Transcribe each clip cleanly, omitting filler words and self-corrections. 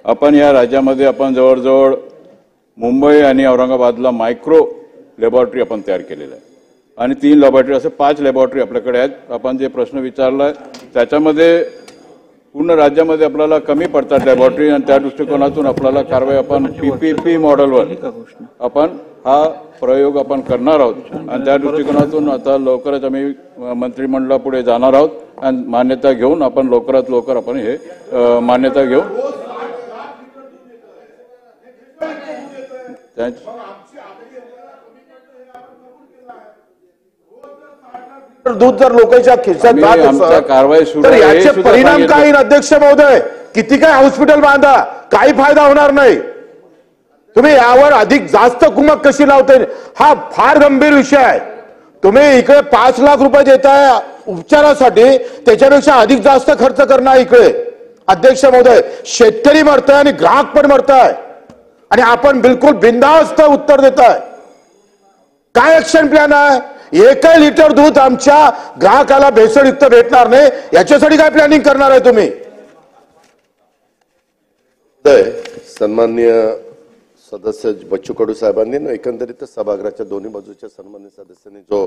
आपण या राज्यामध्ये आपण जवळजवळ मुंबई आणि औरंगाबादला मायक्रो लॅबोरेटरी आपण तयार केलेल्या आहे आणि 3 लॅबोरेटरी असे 5 लॅबोरेटरी आपल्याकडे आहेत। आपण जे प्रश्न विचारलाय त्याच्यामध्ये पूर्ण राज्यामध्ये आपल्याला कमी पडतात लॅबोरेटरी आणि त्या दृष्टिकोनातून आपल्याला कारवाई आपण पीपीपी मॉडेलवर आपण हा प्रयोग आपण करणार आहोत आणि त्या दृष्टिकोनातून आता लवकरच आम्ही मंत्रिमंडळापुढे जाणार आहोत आणि मान्यता घेऊन आपण लवकरात लवकर आपण हे मान्यता घेऊन दूध जर लोकांच्या खिशात जात असेल कारवाई सुरू तर याचे परिणाम काय अध्यक्ष महोदय? किती काय हॉस्पिटल बांधा, काही फायदा होणार नाही। तुम्ही यावर अधिक जास्त कुमक कशी लावते हा फार गंभीर विषय आहे। तुम्ही इकडे 5 लाख रुपये देताय उपचारासाठी, त्याच्यापेक्षा अधिक जास्त खर्च करणार इकडे। अध्यक्ष महोदय, शेतकरी मरताय आणि ग्राहक पण मरताय आणि आपण बिलकुल बिनधास्त उत्तर देताय। काय ऍक्शन प्लॅन आहे? 1 लिटर दूध आमच्या ग्राहकाला भेसळयुक्त भेटणार नाही, याच्यासाठी काय प्लॅनिंग करणार आहे तुम्ही? सन्माननीय सदस्य बच्चू कडू साहेबांनी एकंदरीत सभागृहाच्या दोन्ही बाजूच्या सन्माननीय सदस्यांनी जो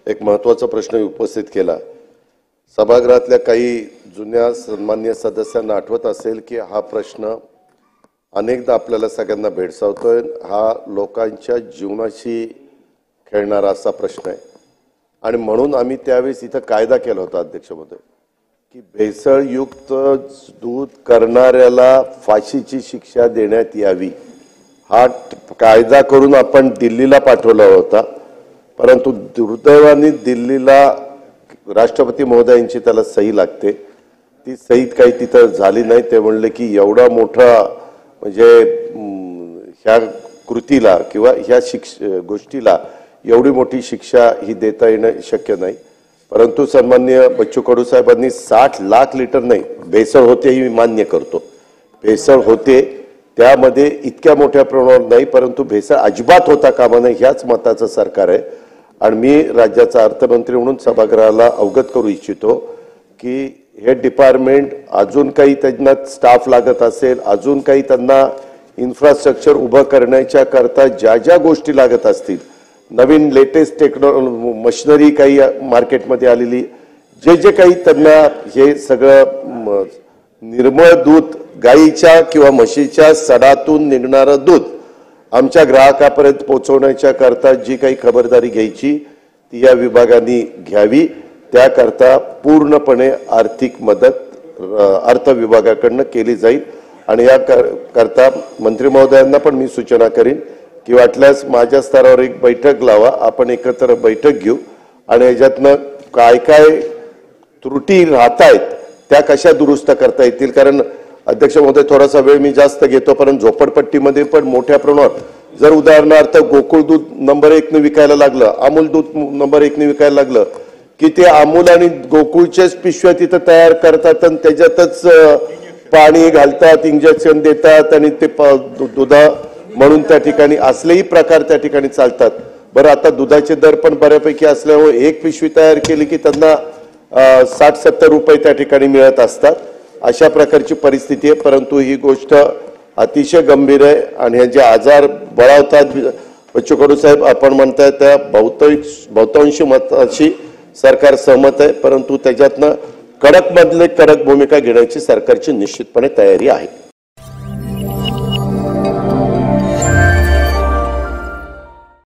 एक महत्त्वाचा प्रश्न उपस्थित केला, सभागृहातल्या काही जुन्या सन्माननीय सदस्यांना आठवत असेल की हा प्रश्न अनेकदा आपल्याला सगळ्यांना भेडसावतोय। हा लोकांच्या जीवनाशी खेळणारा असा प्रश्न आहे आणि म्हणून आम्ही त्यावेळेस इथं कायदा केला होता अध्यक्ष महोदय की भेसळयुक्त दूध करणाऱ्याला फाशीची शिक्षा देण्यात यावी। हा कायदा करून आपण दिल्लीला पाठवला होता, परंतु दुर्दैवाने दिल्लीला राष्ट्रपती महोदयांची त्याला सही लागते, ती सही काही तिथं झाली नाही। ते म्हणले की एवढा मोठा म्हणजे ह्या कृतीला किंवा ह्या गोष्टीला एवढी मोठी शिक्षा ही देता येणं शक्य नाही। परंतु सन्माननीय बच्चू कडू साहेबांनी 60 लाख लिटर नाही, भेसळ होते ही मान्य करतो, भेसळ होते त्यामध्ये इतक्या मोठ्या प्रमाणावर नाही, परंतु भेसळ अजिबात होता कामा नये ह्याच मताचं सरकार आहे। आणि मी राज्याचा अर्थमंत्री म्हणून सभागृहाला अवगत करू इच्छितो की हे डिपार्टमेंट अजून काही त्यांना स्टाफ लागत असेल, अजून काही त्यांना इन्फ्रास्ट्रक्चर उभं करण्याच्या करता ज्या ज्या गोष्टी लागत असतील, नवीन लेटेस्ट मशिनरी काही मार्केटमध्ये आलेली, जे जे काही त्यांना हे सगळं निर्मळ दूध गाईच्या किंवा म्हशीच्या सडातून निघणारं दूध आमच्या ग्राहकापर्यंत पोहोचवण्याच्या करता जी काही खबरदारी घ्यायची ती या विभागाने घ्यावी। त्याकरता पूर्णपणे आर्थिक मदत अर्थ विभागाकडून केली जाईल आणि या करता मंत्री महोदयांना पण मी सूचना करीन की वाटल्यास माझ्या स्तरावर एक बैठक लावा, आपण एकत्र बैठक घेऊ आणि याच्यातनं काय काय त्रुटी राहतायत त्या कशा दुरुस्त करता येतील। कारण अध्यक्ष महोदय थोडासा वेळ मी जास्त घेतो, परंतु झोपडपट्टीमध्ये पण मोठ्या प्रमाणात जर उदाहरणार्थ गोकुळ दूध नंबर 1 ने विकायला लागलं, अमूल दूध नंबर 1 ने विकायला लागलं की ते अमूल आणि गोकुळचेच पिशव्या तिथं तयार करतात आणि त्याच्यातच पाणी घालतात, इंजेक्शन देतात आणि ते दुधा म्हणून त्या ठिकाणी असलेही प्रकार त्या ठिकाणी चालतात। बरं, आता दुधाचे दर पण बऱ्यापैकी असल्यामुळे एक पिशवी तयार केली की त्यांना 60-70 रुपये त्या ठिकाणी मिळत असतात। अशा प्रकारची परिस्थिती आहे, परंतु ही गोष्ट अतिशय गंभीर आहे आणि ह्याचे आजार बळावतात। बच्चू कडू साहेब आपण म्हणताय त्या बहुतांशी मताशी सरकार सहमत आहे, परंतु त्याच्यातनं कडक मधले कडक भूमिका घेण्याची सरकारची निश्चितपणे तयारी आहे।